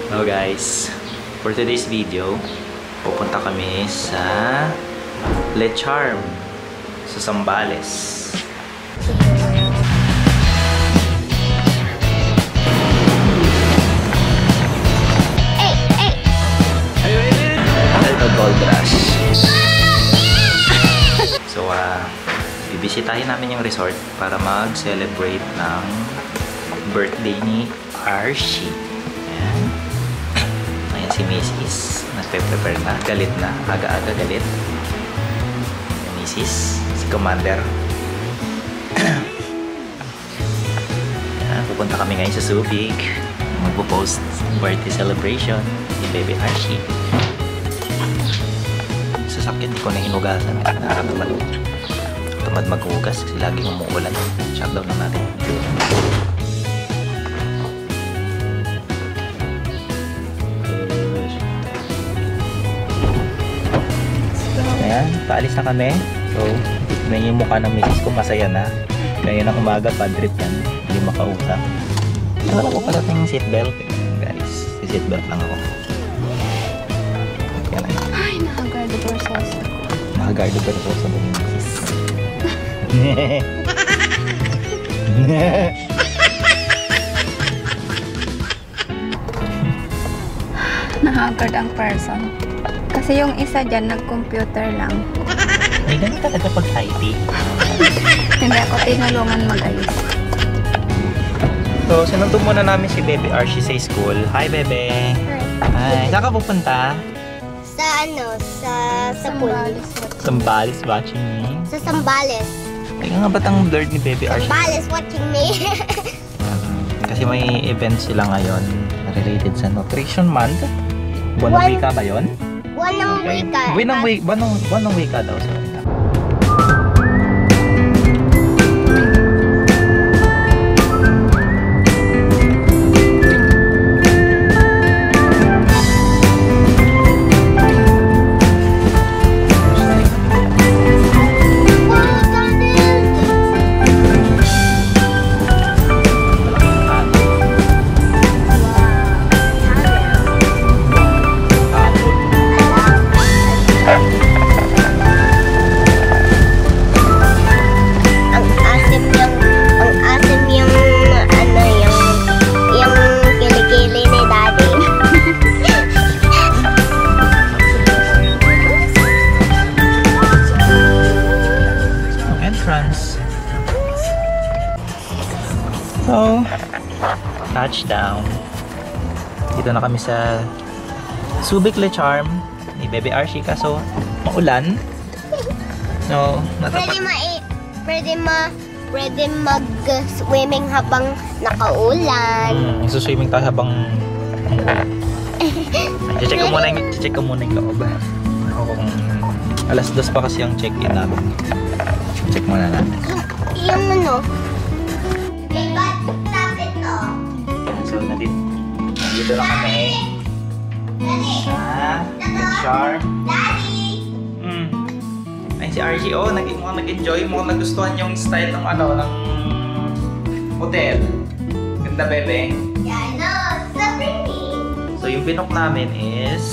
Hello guys, for today's video, pupunta kami sa Le Charm sa Zambales. Hello Gold Rush. So bibisitahin namin yung resort para mag-celebrate ng birthday ni Archie. Ayan si Mrs. Nagpe-prepare na. Galit na. Aga-aga galit. Yung Mrs. Si Commander. Ayan, pupunta kami ngayon sa Subic. Magpo-post birthday celebration ni Baby Archie. Sasakyan di ko na hinugasan. Nakakatamad maghugas kasi laging umuulan. Shutdown lang natin. Ayan, paalis na kami. So, may yung mukha ng misis ko masaya na. Kaya ng umaga, bad trip yan. Hindi makausap. Wala ko pala yung seatbelt. Guys, seatbelt lang ako. Yan ay. Ay, nakagardo versus ako. Nakagardo versus ako ng misis. Nahagard ang person. Kasi yung isa dyan, nag-computer lang. May ganun talaga pag IT. Hindi ako tinulungan mag-ayos. So, sinundong muna namin si Baby Archie sa school. Hi, Bebe! Hi! Saan ka pupunta? Sa pool. Zambales watching me. Sa Zambales. Teka nga ba't ang blurred ni Baby Archie? Zambales watching me. Kasi may event sila ngayon related sa Nutrition Month. Buwan ng wika ba yun? Buwan ng wika. Buwan ng wika daw. Sorry. So, touchdown. Dito na kami sa Subic Le Charm ni Baby Archie. Kaso, maulan. So, pwede mag-swimming habang nakaulan. Isuswimming tayo habang check ko muna yung loob. Kung alas 2 pa kasi yung check-in namin. Check muna natin. Yung ano? So, nandito lang kami sa Le Charm. Ay, si Archie, mukhang nag-enjoy. Mukhang nagustuhan yung style ng ng hotel. Ganda, Bebe. Yeah, no, so pretty. So, yung pinook namin is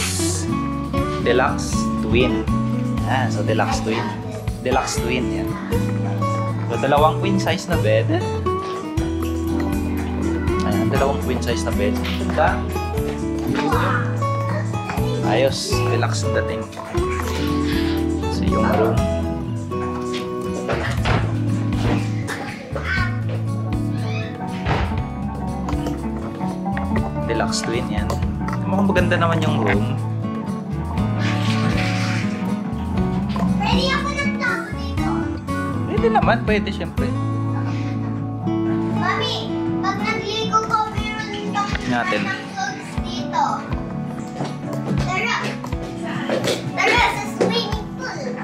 Deluxe Twin. So Deluxe Twin. Deluxe Twin, yan. So, dalawang queen size na bed. Ayan, dalawang queen size na bed. Ganda. Ayos. Relax ang dating. So, yung room. Deluxe Twin, yan. Mukhang maganda naman yung room. Pwede ako nagtago dito. Pwede naman, pwede syempre. Mami, pag nagligo ko, meron Natin. ng clothes dito. Tara! Tara sa swimming pool!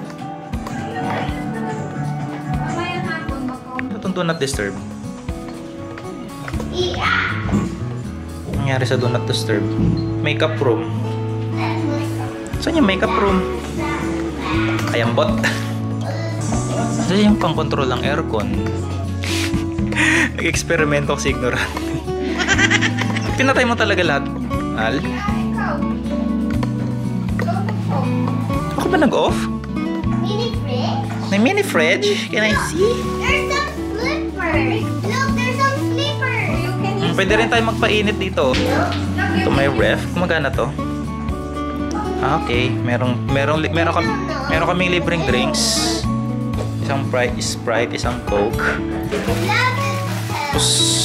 Itong do not disturb. Yeah! Kung nangyari sa do not disturb, makeup room. Saan yung makeup room? Ayambot. Ito yung pang-control ng aircon. Nag-eksperimento kasi ignorant. Pinatay mo talaga lahat. Al? Ikaw. Go to home. Ako ba nag-off? Mini fridge? May mini fridge? Can I see? There's some slippers. Look, there's some slippers. You can use Pwede rin tayo magpainit dito. Ito may ref. Magana to? Okay. Meron kaming libreng drinks. Isang Sprite, isang Coke.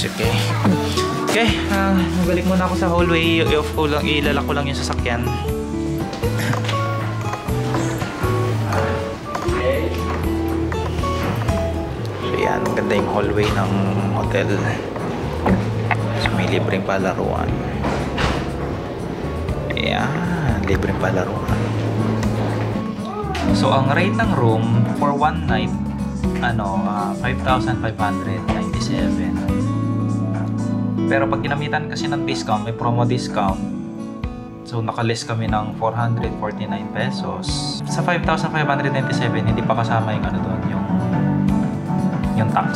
Okay. Okay, balik muna ako sa hallway. Ilalak ko lang yung sasakyan. So yan, maganda yung hallway ng hotel. So may libreng palaruan. Yan, libreng palaruan. So ang rate ng room for one night, 5,597. Pero pag ginamitan kasi ng discount, may promo discount. So nakalist kami ng 449 pesos. Sa 5,597 hindi pa kasama yung doon, yung tax.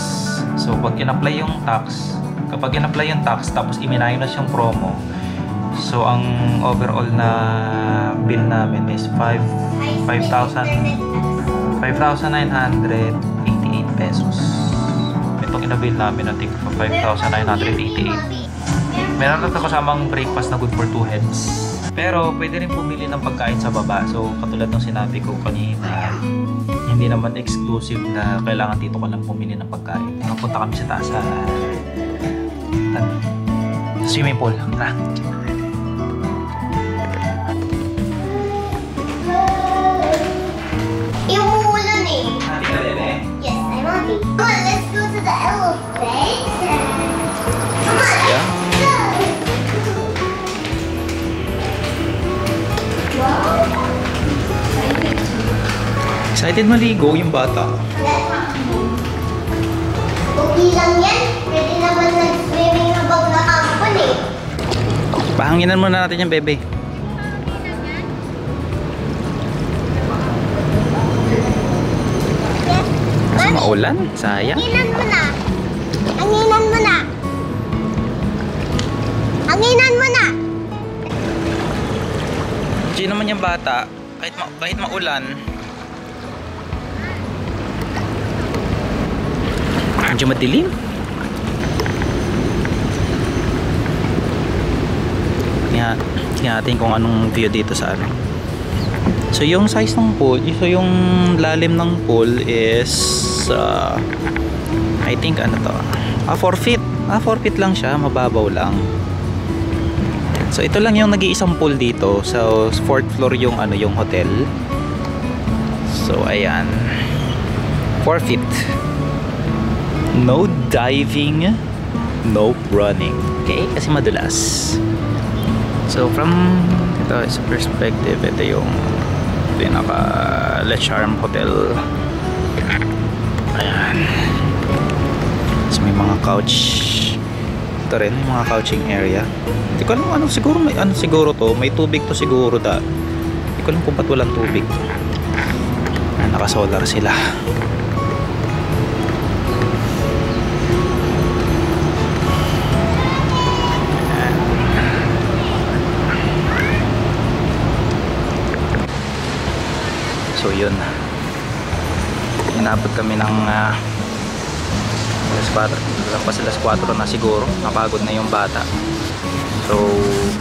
So pag in-apply yung tax, kapag in-apply yung tax tapos i-minus yung promo, so ang overall na bill namin is 5,988 pesos. Itong inabill namin na tig 5,988. Meron na kasamang breakfast na good for 2 heads. Pero pwede rin pumili ng pagkain sa baba. So katulad ng sinabi ko kanina, hindi naman exclusive na kailangan dito ka lang pumili ng pagkain. Napunta kami sa taas sa swimming pool. Tara! Umuulan eh. Happy ka rin eh? Yes, I'm happy. Come on, let's go to the elevator. Come on, Yeah. let's go. Wow. Excited maligo yung bata. Okay lang yan. Pwede naman nag-swimming habang nakampon eh. Pahanginan muna natin yung bebe. Kasi maulan, sayang. Hanginan mo na. Hanginan mo na. Hanginan mo na. G naman yung bata, kahit maulan. Medyo madilim. Tingnan natin kung anong view dito sa ano. So yung size ng pool, so yung lalim ng pool is I think 4 feet. 4 feet lang siya, mababaw lang. So ito lang yung nag-iisang pool dito. So 4th floor yung yung hotel. So ayan. 4 feet. No diving, no running. Okay? Kasi madulas. So from ito sa perspective, ito yung pinaka Le Charme Hotel. Ayan. So may mga couch. Ito rin, may mga couching area. Hindi ko alam siguro may siguro to. May tubig to siguro Hindi ko alam kung ba't walang tubig. Naka-solar sila. So yun, inabot kami ng alas 4 na siguro, napagod na yung bata. So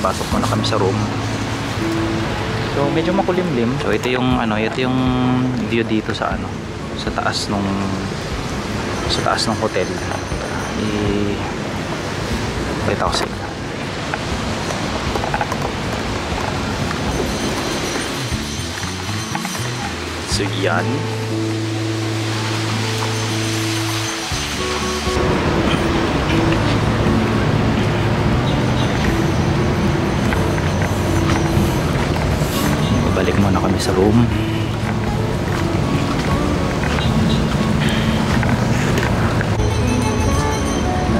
pasok muna kami sa room. So medyo makulimlim. So ito yung view dito sa sa taas ng hotel. Pakita ko sa inyo. So yan. Balik muna kami sa room.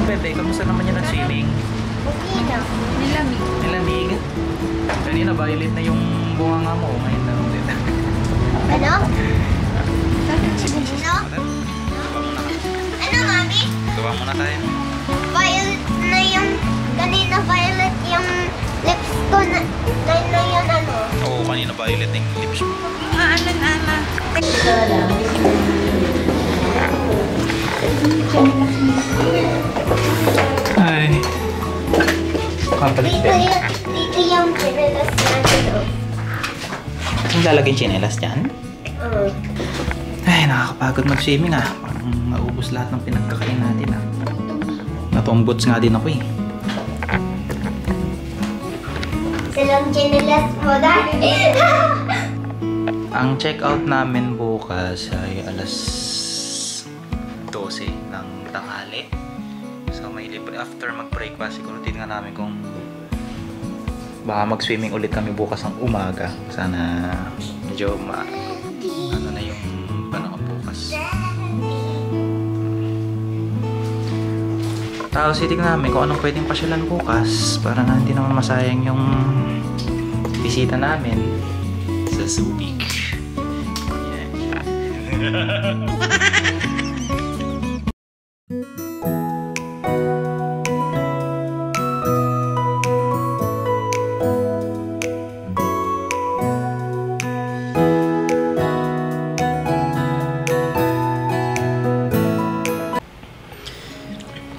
Bebe, kamusta naman yan ang swimming? Okay na. Nilamig. Nilamig? Kanina violet na yung bunganga mo. Ngayon na ulit. Ano? Ano? Ano, Mami? Gawa muna tayo. Violet na yung... Kanina violet yung lips na violet yung lips mo. Ana. Ay. Kapalit din. Dito yung chinelas natin. Ang lalagay chinelas dyan? Oh. Ay, nakakapagod mag-swimming ah. Parang naubos lahat ng pinagkakain natin ah. Natombots nga din ako eh. Silang chinelas mo dahil. Ang check-out namin bukas ay alas 12 ng tanghali. So may libre after mag-breakfast. Siguro tingnan namin kung baka mag-swimming ulit kami bukas ng umaga. Sana medyo ano na yung panahon bukas. Tapos titignan namin kung anong pwedeng pasyalan bukas para na hindi naman masayang yung bisita namin sa Subic.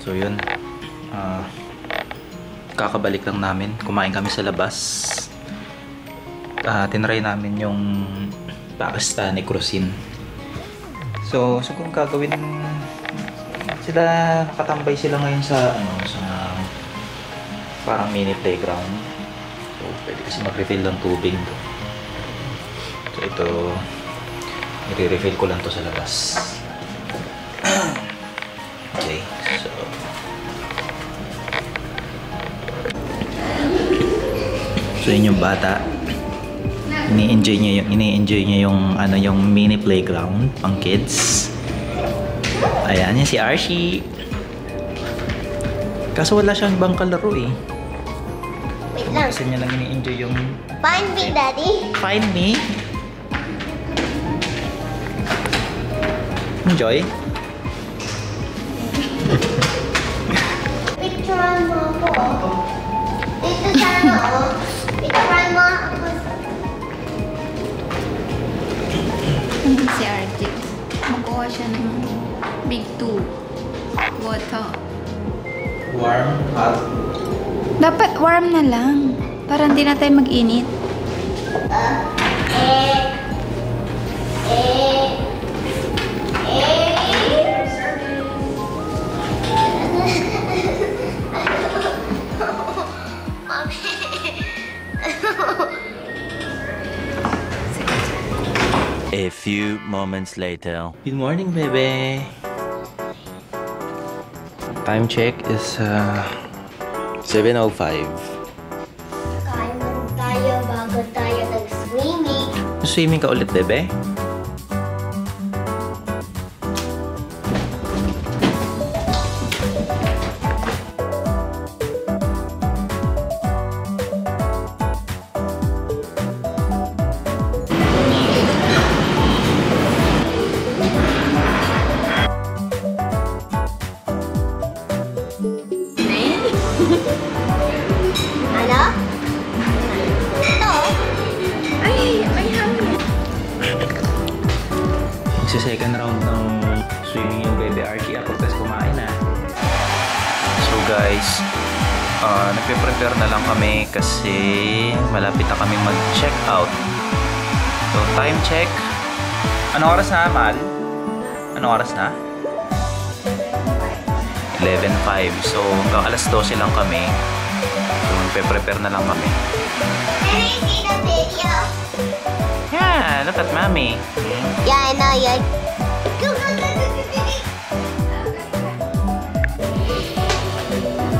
So yun, kakabalik lang namin, kumain kami sa labas. Tinry namin yung Pakistani cuisine. So kung gagawin sila, nakatambay sila ngayon sa parang mini playground. So pwede kasi mag-refill ng tubig. So ito, i-refill ko lang to sa labas. Okay, so yun yung bata. Ini-enjoy niya yung yung mini playground pang kids. Ayan yan si Archie. Kaso wala siyang ibang kalaro eh. Wait lang. Kasi niya lang ini-enjoy yung Find me, Daddy. Find me. Enjoy. Picturean mo ako. Dito sana ako. Picturean mo ako. Hindi si RJ. Makuha siya ng big 2 water. Warm, hot. Dapat warm na lang. Para hindi na tayo mag-init. A few moments later. Good morning, baby. Time check is 7:05. Kain lang tayo bago tayo nag-swimming. Swimming ka ulit, bebe? Ano? Ito? Ay, may hangin. Magsa-second round ng swimming yung baby Archie. Ako tapos kumain na. So guys, nagpe-prepare na lang kami kasi malapit na kami mag-check out. So time check. Anong oras na, Mal? Anong oras na? 11:05. So hanggang alas 12 lang kami. So magpe-prepare na lang kami. Can I see the video? Yeah, look at mommy. Yeah, I know. Yeah. Go.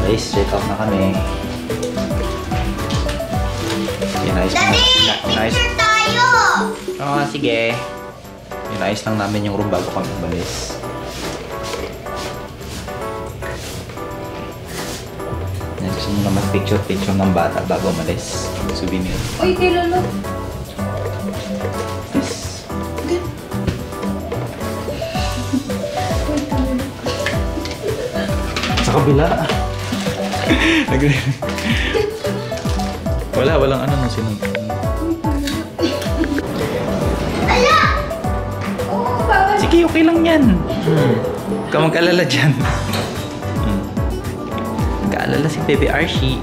Guys, check out na kami. Inayos Daddy! Picture tayo! Oo, sige. Inayos lang namin yung room bago kami umalis. Gusto mo na mag-picture ng bata bago umalis. Souvenir. Uy, kilala. Yes. Sa kabila. Walang ano nung sinunod. Sige, okay lang yan. Huwag ka mag-alala dyan. Mag-alala si Baby Archie.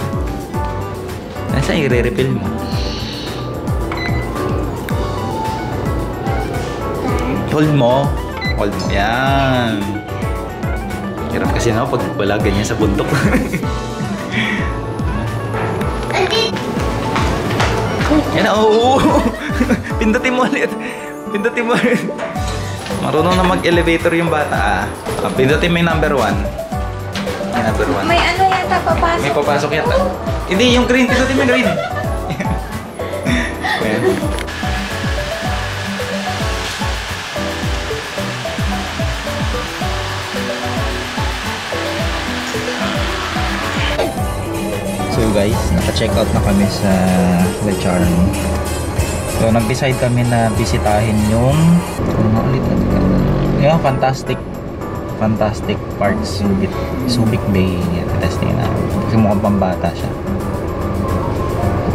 Nasaan i-refill mo? Hold mo. Hold mo. Yan. Hirap kasi na pag wala ganyan sa bundok. Yan na, oo. Pindutin mo ulit. Pindutin mo ulit. Marunong na mag-elevator yung bata, ah. Pindutin mo yung number 1. Yung number 1. May ano yata papasok. May papasok yata. Hindi, yung green. Pindutin mo yung green. Ayan. So guys, naka-check out na kami sa The Charm. So nag-decide kami na bisitahin yung Fantastic Park Subic Bay. Yan, testing na. Kasi mukhang pambata siya.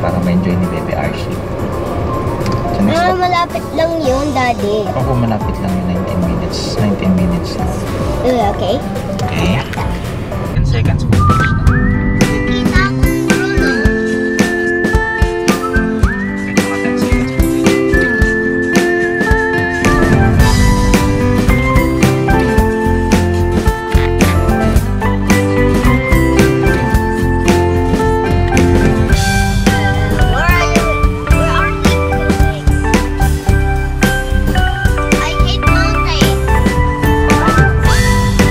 Para ma-enjoy ni Baby Archie. So next stop. Malapit lang yun, Daddy. Ako malapit lang yung 19 minutes. 19 minutes lang. Okay. Okay. 10 seconds footage na. Kita akong Bruno. Medyo mga 10 seconds footage. Where are you? Where are you going? I hate mountains.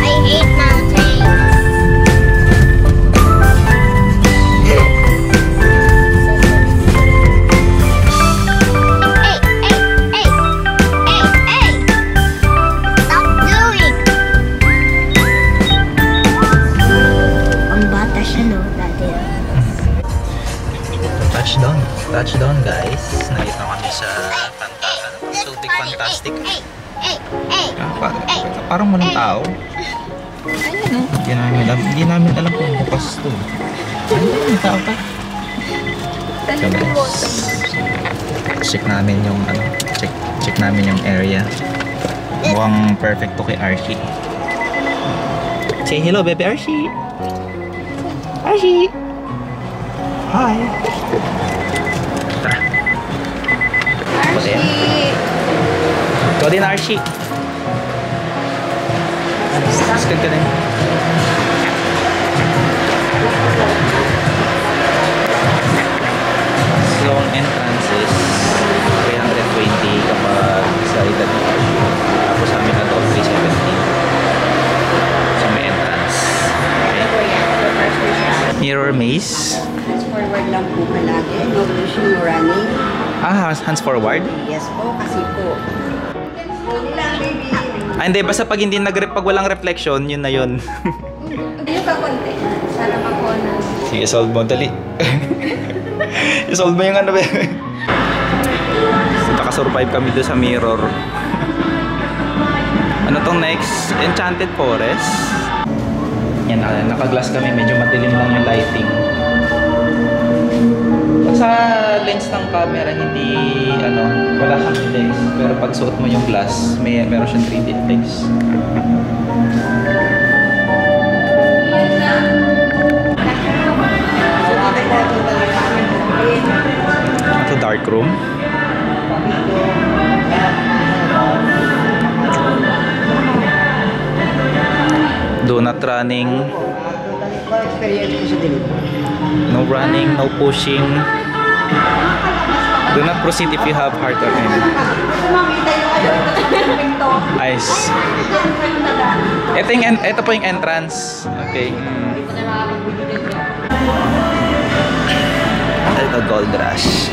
I hate mountains. Hey, hey, hey, hey, hey! Stop doing! Ang bata siya, no, Daddy? Touchdown guys. Nakita kami sa Subic Fantastic. Hey, hey, hey! Parang walang tao. Hindi namin alam kung bukas to. May tao pa. So guys, check namin yung check namin yung area. Mukhang perfect to kay Archie. Say hello, Baby Archie. Archie. Hi. Tara. Archie! Ikaw din, Archie. Skag ka din. Long entrances 320 kapag sa edad ni Archie. Tapos sa amin adult 370. So may entrance. Okay. Mirror maze. Forward lang po palagi. No pushing, no running. Hands forward. Yes po, kasi po. Hindi, basta pag hindi pag walang reflection, yun na yun. View ka konti. Para makuha na. Sige, solve mo. Dali. I-solve mo yung ano ba. Nakasurvive kami doon sa mirror. Ano tong next? Enchanted Forest. Yan, naka-glass kami. Medyo madilim lang yung lighting. Pag sa lens ng camera, hindi, wala siyang effects. Pero pag suot mo yung glass, meron siyang 3D effects. Ito dark room. Do not running. Experience ko sa dilim. No running, no pushing. Do not proceed if you have heart or anything. Ice. Ito po yung entrance. Okay. Ito Gold Rush.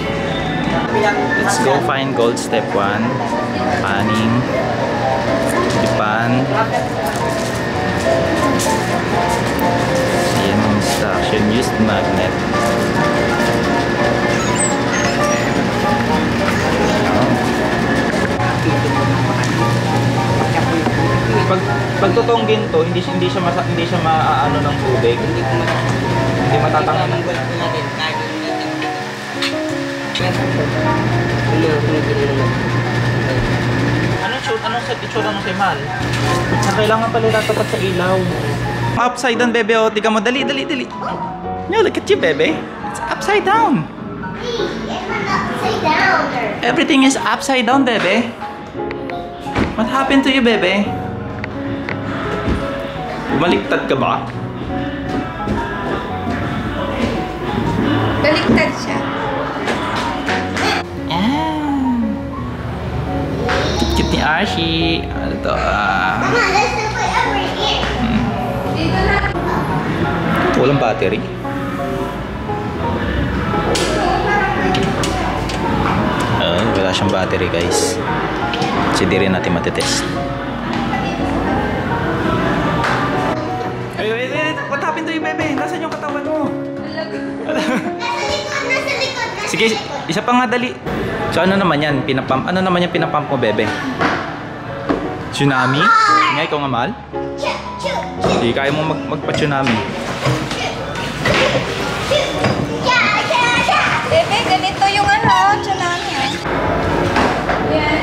Let's go find gold step 1. Panning. Japan. Ayan ang instruction. Used magnet. Pag totoong ginto, hindi siya maaano ng tubig. Hindi matatangin ng Ano tsura anong set itsura nung si Mal? Na kailangan pala tatapat sa ilaw. Upside down, bebe. O, tika mo. Dali. No, look at you, bebe. It's upside down. Hey, it's not upside down. Everything is upside down, bebe. What happened to you, bebe? Bumaliktad ka ba? Baliktad siya. Cute ni Archie. Ano to? Mama, let's just put over here. Dito na. Walang battery. Wala siyang battery, guys. Kasi di rin natin matitest. Wait. What happened to you, bebe? Nasaan yung katawan mo? Nasa likod. Sige, isa pa nga dali. So ano naman yan? Pinapump? Ano naman yung pinapump mo, bebe? Tsunami? Nga, ikaw nga, Mahal? Hindi, kaya mo magpa-tsunami. Bebe, ganito yung tsunami. Yan.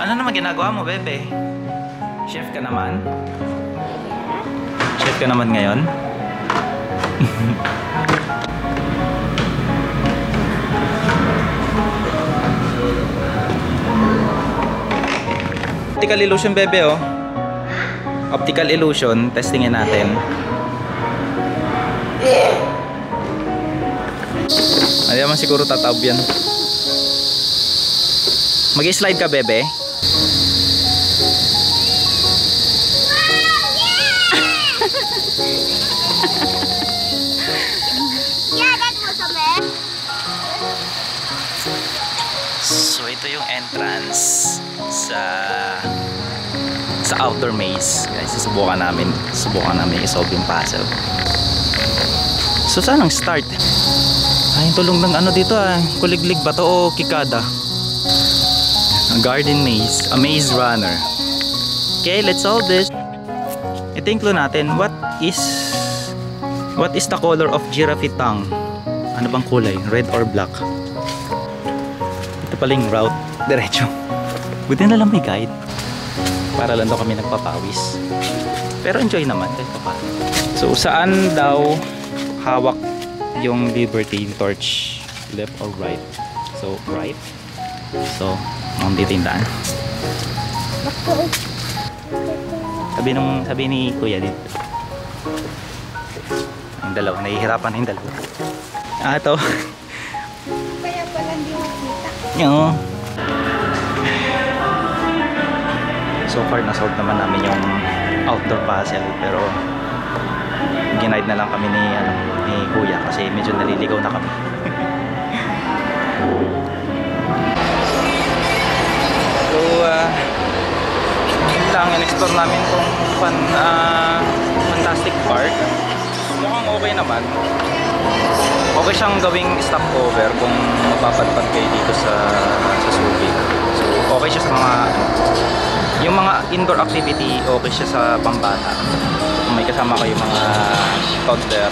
Ano naman ginagawa mo, bebe? Chef ka naman? Chef ka naman ngayon? Optical illusion, bebe, oh. Optical illusion, testingin natin. Ayaw man siguro tatab yan. Mag-slide ka, bebe. Yeah, that was a mess. So ito yung entrance sa outdoor maze. Guys, susubukan namin i-solve yung puzzle. So saan ang start? Ay, yung tulong ng ano dito kuliglig ba to o kikada? A garden maze, a maze runner. Okay, let's solve this. Ito yung clue natin. What is the color of giraffe tongue? Ano bang kulay? Red or black? Ito pala yung route. Diretso. Buti na lang may guide. Para lang daw kami nagpapawis. Pero enjoy naman. So saan daw hawak yung Liberty torch? Left or right? So right. So dito yung daan. Sabi ni Kuya dito. Yung dalawa. Nahihirapan yung dalawa. Ito. Kaya pala hindi makita. Yung so far na-solve naman namin yung outdoor puzzle, pero ginaid na lang kami ni Kuya kasi medyo naliligaw na kami. So yun lang, in-explore namin kung Fantastic Park. Mukhang okay naman. Okay siyang gawing stopover kung mapapadpad kayo dito sa Subic. So okay siya sa mga yung mga indoor activity, okay siya sa pambata. Kung may kasama kayo mga toddler,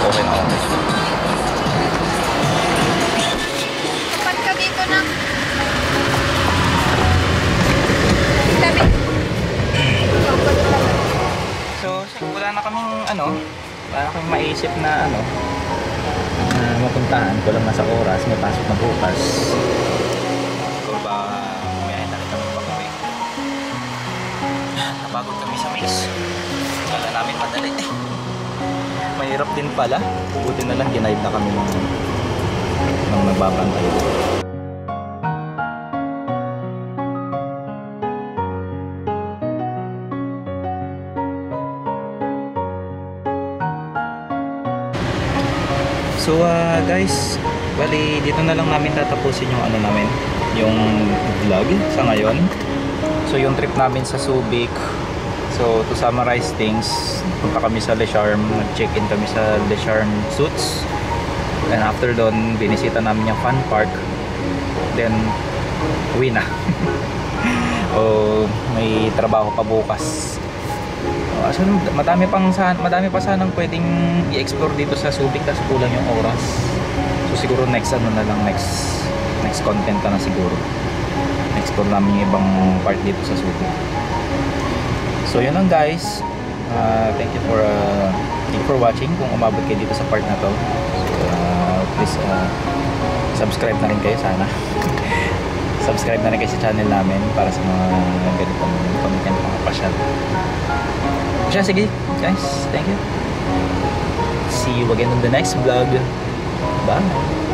okay na okay. Kapag ka dito na. Tabi. So wala na kaming wala na kaming maisip na na mapuntahan. Kulang na sa oras, may pasok na bukas. So ba may na rin kami pag-uwi. Napagod kami sa maze. Wala namin madali. Mahirap din pala. Buti na lang ginaid na kami nung nagbabantay. So guys, bali dito na lang namin tatapusin yung yung vlog sa ngayon. So yung trip namin sa Subic. So to summarize things, punta kami sa Le Charme, nag-check-in kami sa Le Charme Suits. And after doon, binisita namin yung fun park. Then uwi na. O may trabaho pa bukas. So, madami pa sanang pwedeng i-explore dito sa Subic kasi kulang yung oras. So siguro next content na siguro. Explore namin yung ibang part dito sa Subic. So yun lang guys. Thank you for watching. Kung umabot kayo dito sa part na to, please subscribe na rin kayo sana. Subscribe na rin kayo sa channel namin para sa mga ganitong content, mga pasyal. Siya, sige guys, thank you. See you again on the next vlog. Bye.